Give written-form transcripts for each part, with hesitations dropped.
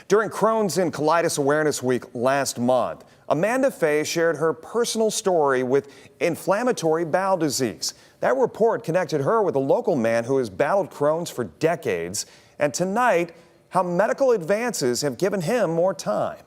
During Crohn's and Colitis Awareness Week last month, Amanda Fay shared her personal story with inflammatory bowel disease. That report connected her with a local man who has battled Crohn's for decades. And tonight, how medical advances have given him more time.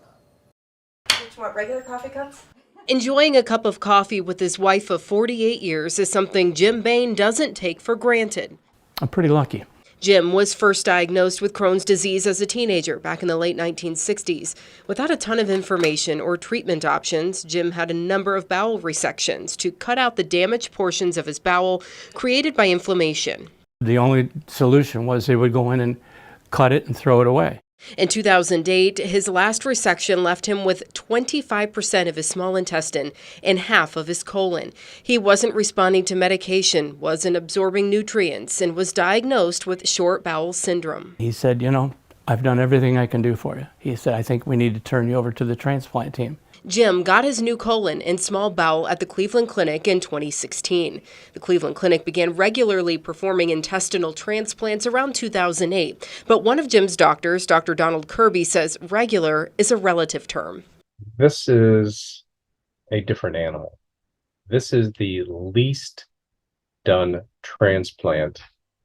Do you want regular coffee cups? Enjoying a cup of coffee with his wife of 48 years is something Jim Bain doesn't take for granted. I'm pretty lucky. Jim was first diagnosed with Crohn's disease as a teenager back in the late 1960s. Without a ton of information or treatment options, Jim had a number of bowel resections to cut out the damaged portions of his bowel created by inflammation. The only solution was they would go in and cut it and throw it away. In 2008, his last resection left him with 25% of his small intestine and half of his colon. He wasn't responding to medication, wasn't absorbing nutrients, and was diagnosed with short bowel syndrome. He said, I've done everything I can do for you. He said, I think we need to turn you over to the transplant team. Jim got his new colon and small bowel at the Cleveland Clinic in 2016. The Cleveland Clinic began regularly performing intestinal transplants around 2008. But one of Jim's doctors, Dr. Donald Kirby, says regular is a relative term. This is a different animal. This is the least done transplant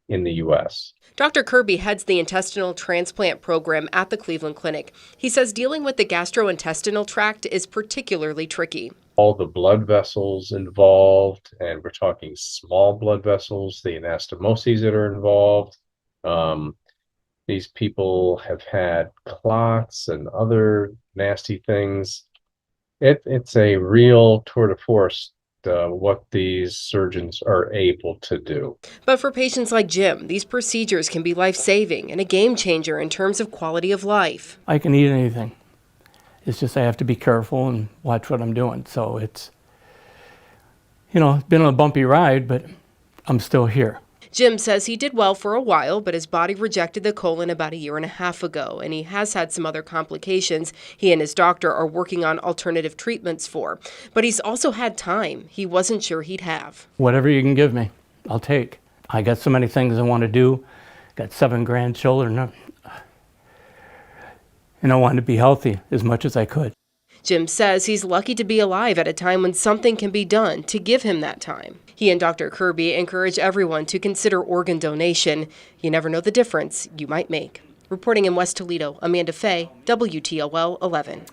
in the U.S. Dr. Kirby heads the intestinal transplant program at the Cleveland Clinic. He says dealing with the gastrointestinal tract is particularly tricky. All the blood vessels involved, and we're talking small blood vessels, the anastomoses that are involved. These people have had clots and other nasty things. It's a real tour de force what these surgeons are able to do. But for patients like Jim, these procedures can be life-saving and a game changer in terms of quality of life. I can eat anything. It's just I have to be careful and watch what I'm doing. So it's, it's been a bumpy ride, but I'm still here. Jim says he did well for a while, but his body rejected the colon about a year and a half ago, and he has had some other complications he and his doctor are working on alternative treatments for. But he's also had time he wasn't sure he'd have. Whatever you can give me, I'll take. I got so many things I want to do. Got 7 grandchildren. And I wanted to be healthy as much as I could. Jim says he's lucky to be alive at a time when something can be done to give him that time. He and Dr. Kirby encourage everyone to consider organ donation. You never know the difference you might make. Reporting in West Toledo, Amanda Fay, WTOL 11.